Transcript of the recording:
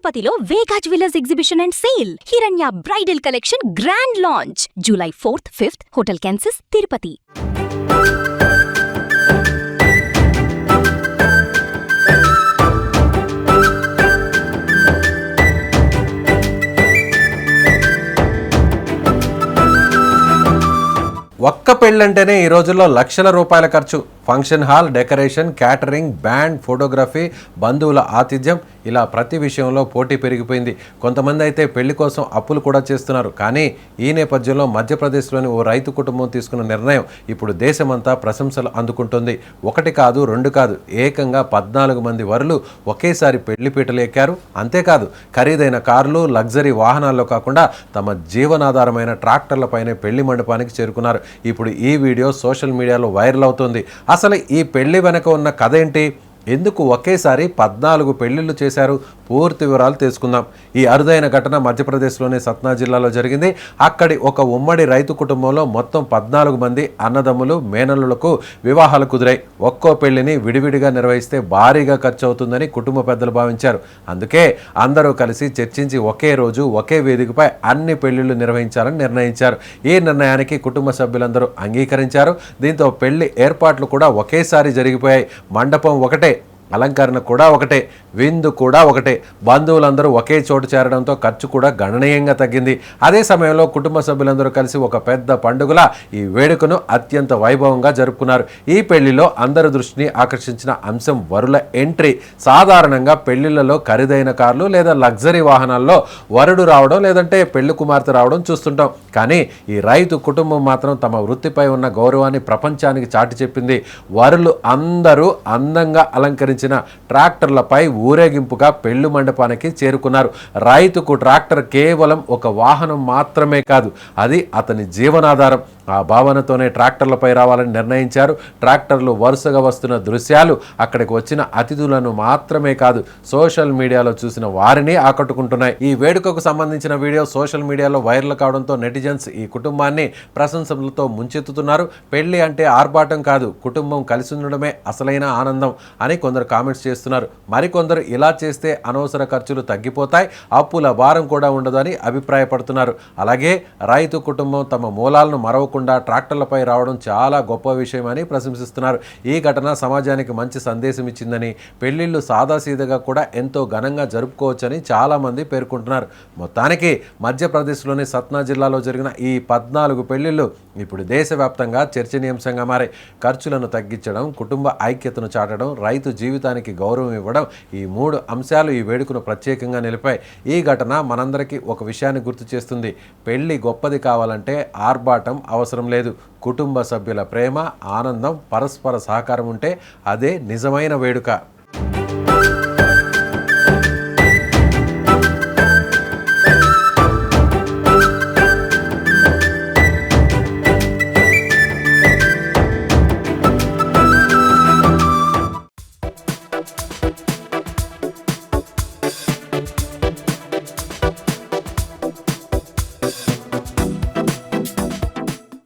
తిరుపతిలో Vega Jewellers exhibition and sale. Hiranya bridal collection grand launch July 4th, 5th, hotel కాన్సిస్, తిరుపతి. ఒక్క పెళ్ళంటేనే ఈ రోజుల్లో లక్షల రూపాయల ఖర్చు. Function hall, decoration, catering, band, photography, బంధువుల ఆతిథ్యం, ఇలా ప్రతి విషయంలో పోటీ పెరిగిపోయింది. కొంతమంది అయితే పెళ్లి కోసం అప్పులు కూడా చేస్తున్నారు. కానీ ఈ నేపథ్యంలో మధ్యప్రదేశ్లోని ఓ రైతు కుటుంబం తీసుకున్న నిర్ణయం ఇప్పుడు దేశమంతా ప్రశంసలు అందుకుంటుంది. ఒకటి కాదు, రెండు కాదు, ఏకంగా 14 మంది వరులు ఒకేసారి పెళ్లి పీటలు ఎక్కారు. అంతేకాదు, ఖరీదైన కార్లు, లగ్జరీ వాహనాల్లో కాకుండా తమ జీవనాధారమైన ట్రాక్టర్లపైనే పెళ్లి మండపానికి చేరుకున్నారు. ఇప్పుడు ఈ వీడియో సోషల్ మీడియాలో వైరల్ అవుతుంది. అసలు ఈ పెళ్లి వెనక ఉన్న కథ ఏంటి? ఎందుకు ఒకేసారి 14 పెళ్లిళ్ళు చేశారు? పూర్తి వివరాలు తెలుసుకుందాం. ఈ అరుదైన ఘటన మధ్యప్రదేశ్లోని సత్నా జిల్లాలో జరిగింది. అక్కడి ఒక ఉమ్మడి రైతు కుటుంబంలో మొత్తం 14 మంది అన్నదమ్ములు, మేనల్లులకు వివాహాలు కుదిరాయి. ఒక్కో పెళ్లిని విడివిడిగా నిర్వహిస్తే భారీగా ఖర్చు అవుతుందని కుటుంబ పెద్దలు భావించారు. అందుకే అందరూ కలిసి చర్చించి ఒకే రోజు ఒకే వేదికపై అన్ని పెళ్లిళ్లు నిర్వహించాలని నిర్ణయించారు. ఈ నిర్ణయానికి కుటుంబ సభ్యులందరూ అంగీకరించారు. దీంతో పెళ్లి ఏర్పాట్లు కూడా ఒకేసారి జరిగిపోయాయి. మండపం ఒకటే, అలంకరణ కూడా ఒకటే, విందు కూడా ఒకటే. బంధువులందరూ ఒకే చోటు చేరడంతో ఖర్చు కూడా గణనీయంగా తగ్గింది. అదే సమయంలో కుటుంబ సభ్యులందరూ కలిసి ఒక పెద్ద పండుగలా ఈ వేడుకను అత్యంత వైభవంగా జరుపుకున్నారు. ఈ పెళ్లిలో అందరి దృష్టిని ఆకర్షించిన అంశం వరుల ఎంట్రీ. సాధారణంగా పెళ్లిళ్లలో ఖరీదైన కార్లు లేదా లగ్జరీ వాహనాల్లో వరుడు రావడం, లేదంటే పెళ్లి కుమార్తె రావడం చూస్తుంటాం. కానీ ఈ రైతు కుటుంబం మాత్రం తమ వృత్తిపై ఉన్న గౌరవాన్ని ప్రపంచానికి చాటి చెప్పింది. వరులు అందరూ అందంగా అలంకరించిన ట్రాక్టర్లపై ఊరేగింపుగా పెళ్లి మండపానికి చేరుకున్నారు. రైతుకు ట్రాక్టర్ కేవలం ఒక వాహనం మాత్రమే కాదు, అది అతని జీవనాధారం. ఆ భావనతోనే ట్రాక్టర్లపై రావాలని నిర్ణయించారు. ట్రాక్టర్లు వరుసగా వస్తున్న దృశ్యాలు అక్కడికి వచ్చిన అతిథులను మాత్రమే కాదు, సోషల్ మీడియాలో చూసిన వారిని ఆకట్టుకుంటున్నాయి. ఈ వేడుకకు సంబంధించిన వీడియో సోషల్ మీడియాలో వైరల్ కావడంతో నెటిజన్స్ ఈ కుటుంబాన్ని ప్రశంసలతో ముంచెత్తుతున్నారు. పెళ్లి అంటే ఆర్భాటం కాదు, కుటుంబం కలిసి ఉండడమే అసలైన ఆనందం అని కొందరు కామెంట్స్ చేస్తున్నారు. మరికొందరు ఇలా చేస్తే అనవసర ఖర్చులు తగ్గిపోతాయి, అప్పుల భారం కూడా ఉండదని అభిప్రాయపడుతున్నారు. అలాగే రైతు కుటుంబం తమ మూలాలను మరవకుండా ట్రాక్టర్లపై రావడం చాలా గొప్ప విషయం అని ప్రశంసిస్తున్నారు. ఈ ఘటన సమాజానికి మంచి సందేశం ఇచ్చిందని, పెళ్లిళ్లు సాదాసీదగా కూడా ఎంతో ఘనంగా జరుపుకోవచ్చని చాలా మంది పేర్కొంటున్నారు. మొత్తానికి మధ్యప్రదేశ్లోని సత్నా జిల్లాలో జరిగిన ఈ 14 పెళ్లిళ్లు ఇప్పుడు దేశవ్యాప్తంగా చర్చనీయాంశంగా మారాయి. ఖర్చులను తగ్గించడం, కుటుంబ ఐక్యతను చాటడం, రైతు జీవితానికి గౌరవం ఇవ్వడం, ఈ 3 అంశాలు ఈ వేడుకను ప్రత్యేకంగా నిలిపాయి. ఈ ఘటన మనందరికీ ఒక విషయాన్ని గుర్తు చేస్తుంది. పెళ్లి గొప్పది కావాలంటే ఆర్భాటం అవసరం లేదు. కుటుంబ సభ్యుల ప్రేమ, ఆనందం, పరస్పర సహకారం ఉంటే అదే నిజమైన వేడుక.